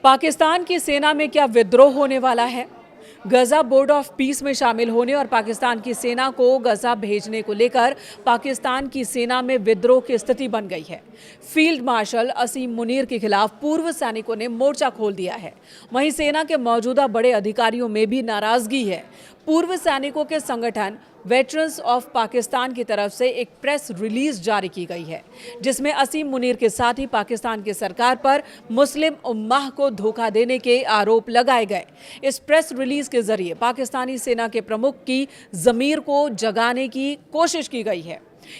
पाकिस्तान की सेना में क्या विद्रोह होने वाला है? गजा बोर्ड ऑफ पीस में शामिल होने और पाकिस्तान की सेना को गजा भेजने को लेकर पाकिस्तान की सेना में विद्रोह की स्थिति बन गई है। फील्ड मार्शल असीम मुनीर के खिलाफ पूर्व सैनिकों ने मोर्चा खोल दिया है। वहीं सेना के मौजूदा बड़े अधिकारियों में भी नाराजगी है। पूर्व सैनिकों के संगठन वेटरन्स ऑफ पाकिस्तान की तरफ से एक प्रेस रिलीज जारी की गई है, जिसमें असीम मुनीर के साथ ही पाकिस्तान की सरकार पर मुस्लिम उम्माह को धोखा देने के आरोप लगाए गए। इस प्रेस रिलीज के जरिए पाकिस्तानी सेना के प्रमुख की जमीर को जगाने की कोशिश की गई है।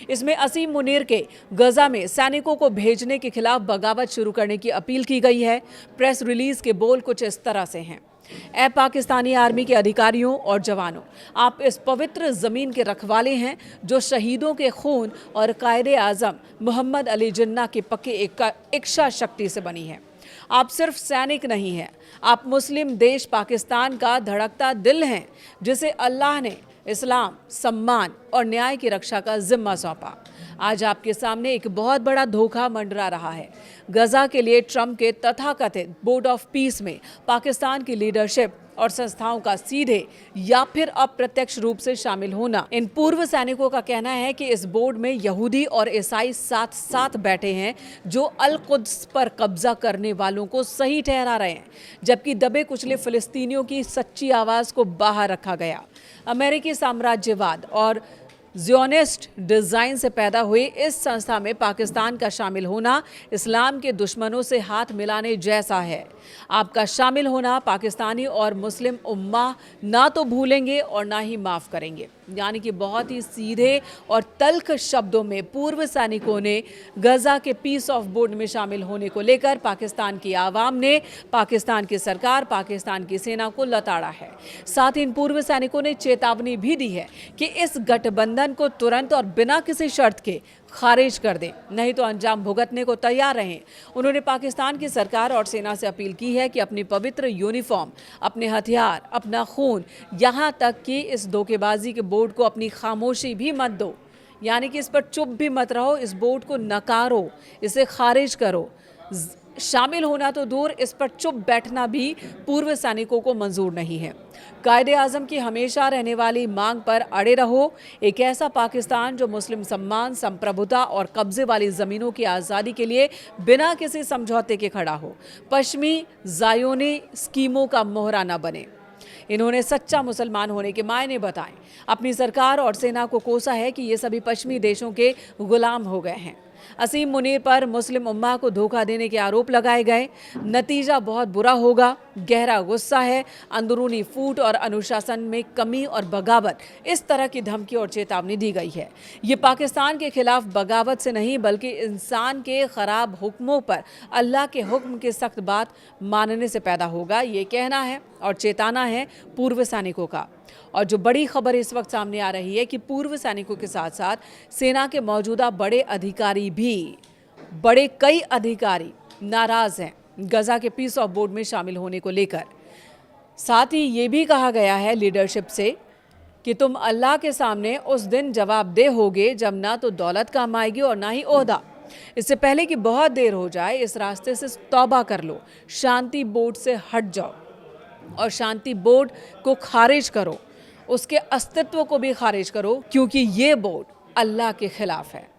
इसमें असीम मुनीर के गजा में सैनिकों को भेजने के खिलाफ बगावत शुरू करने की अपील की गई है। प्रेस रिलीज के बोल कुछ इस तरह से हैं। ऐ पाकिस्तानी आर्मी के अधिकारियों और जवानों, आप इस पवित्र ज़मीन के रखवाले हैं जो शहीदों के खून और कायदे आज़म मोहम्मद अली जिन्ना के पक्के इच्छा शक्ति से बनी है। आप सिर्फ सैनिक नहीं हैं, आप मुस्लिम देश पाकिस्तान का धड़कता दिल हैं, जिसे अल्लाह ने इस्लाम, सम्मान और न्याय की रक्षा का जिम्मा सौंपा। आज आपके सामने एक बहुत बड़ा धोखा मंडरा रहा है। गजा के लिए ट्रंप के तथाकथित बोर्ड ऑफ पीस में पाकिस्तान की लीडरशिप और संस्थाओं का सीधे या फिर अप्रत्यक्ष रूप से शामिल होना। इन पूर्व सैनिकों का कहना है कि इस बोर्ड में यहूदी और ईसाई साथ साथ बैठे हैं, जो अल कुद्स पर कब्जा करने वालों को सही ठहरा रहे हैं, जबकि दबे कुचले फिलिस्तीनियों की सच्ची आवाज़ को बाहर रखा गया। अमेरिकी साम्राज्यवाद और ज़ियोनिस्ट डिज़ाइन से पैदा हुई इस संस्था में पाकिस्तान का शामिल होना इस्लाम के दुश्मनों से हाथ मिलाने जैसा है। आपका शामिल होना पाकिस्तानी और मुस्लिम उम्मा ना तो भूलेंगे और ना ही माफ़ करेंगे। यानी कि बहुत ही सीधे और तल्ख शब्दों में पूर्व सैनिकों ने गजा के पीस ऑफ बोर्ड में शामिल होने को लेकर पाकिस्तान की आवाम ने पाकिस्तान की सरकार, पाकिस्तान की सेना को लताड़ा है। साथ ही इन पूर्व सैनिकों ने चेतावनी भी दी है कि इस गठबंधन को तुरंत और बिना किसी शर्त के खारिज कर दें, नहीं तो अंजाम भुगतने को तैयार रहें। उन्होंने पाकिस्तान की सरकार और सेना से अपील की है कि अपनी पवित्र यूनिफॉर्म, अपने हथियार, अपना खून, यहाँ तक कि इस धोखेबाजी के बोर्ड को अपनी खामोशी भी मत दो। यानी कि इस पर चुप भी मत रहो, इस बोर्ड को नकारो, इसे खारिज करो। शामिल होना तो दूर, इस पर चुप बैठना भी पूर्व सैनिकों को मंजूर नहीं है। कायदे आज़म की हमेशा रहने वाली मांग पर अड़े रहो। एक ऐसा पाकिस्तान जो मुस्लिम सम्मान, संप्रभुता और कब्जे वाली ज़मीनों की आज़ादी के लिए बिना किसी समझौते के खड़ा हो। पश्चिमी ज़ायोनी स्कीमों का मोहरा न बने। इन्होंने सच्चा मुसलमान होने के मायने बताएं। अपनी सरकार और सेना को कोसा है कि ये सभी पश्चिमी देशों के गुलाम हो गए हैं। असीम मुनीर पर मुस्लिम उम्मा को धोखा देने के आरोप लगाए गए। नतीजा बहुत बुरा होगा। गहरा गुस्सा है, अंदरूनी फूट और अनुशासन में कमी और बगावत, इस तरह की धमकी और चेतावनी दी गई है। ये पाकिस्तान के खिलाफ बगावत से नहीं, बल्कि इंसान के खराब हुक्मों पर अल्लाह के हुक्म की सख्त बात मानने से पैदा होगा। ये कहना है और चेताना है पूर्व सैनिकों का। और जो बड़ी खबर इस वक्त सामने आ रही है कि पूर्व सैनिकों के साथ साथ सेना के मौजूदा कई अधिकारी नाराज़ हैं गजा के पीस ऑफ बोर्ड में शामिल होने को लेकर। साथ ही ये भी कहा गया है लीडरशिप से कि तुम अल्लाह के सामने उस दिन जवाबदेह होगे जब ना तो दौलत काम आएगी और ना ही ओहदा। इससे पहले कि बहुत देर हो जाए, इस रास्ते से तौबा कर लो, शांति बोर्ड से हट जाओ और शांति बोर्ड को खारिज करो, उसके अस्तित्व को भी खारिज करो, क्योंकि ये बोर्ड अल्लाह के खिलाफ है।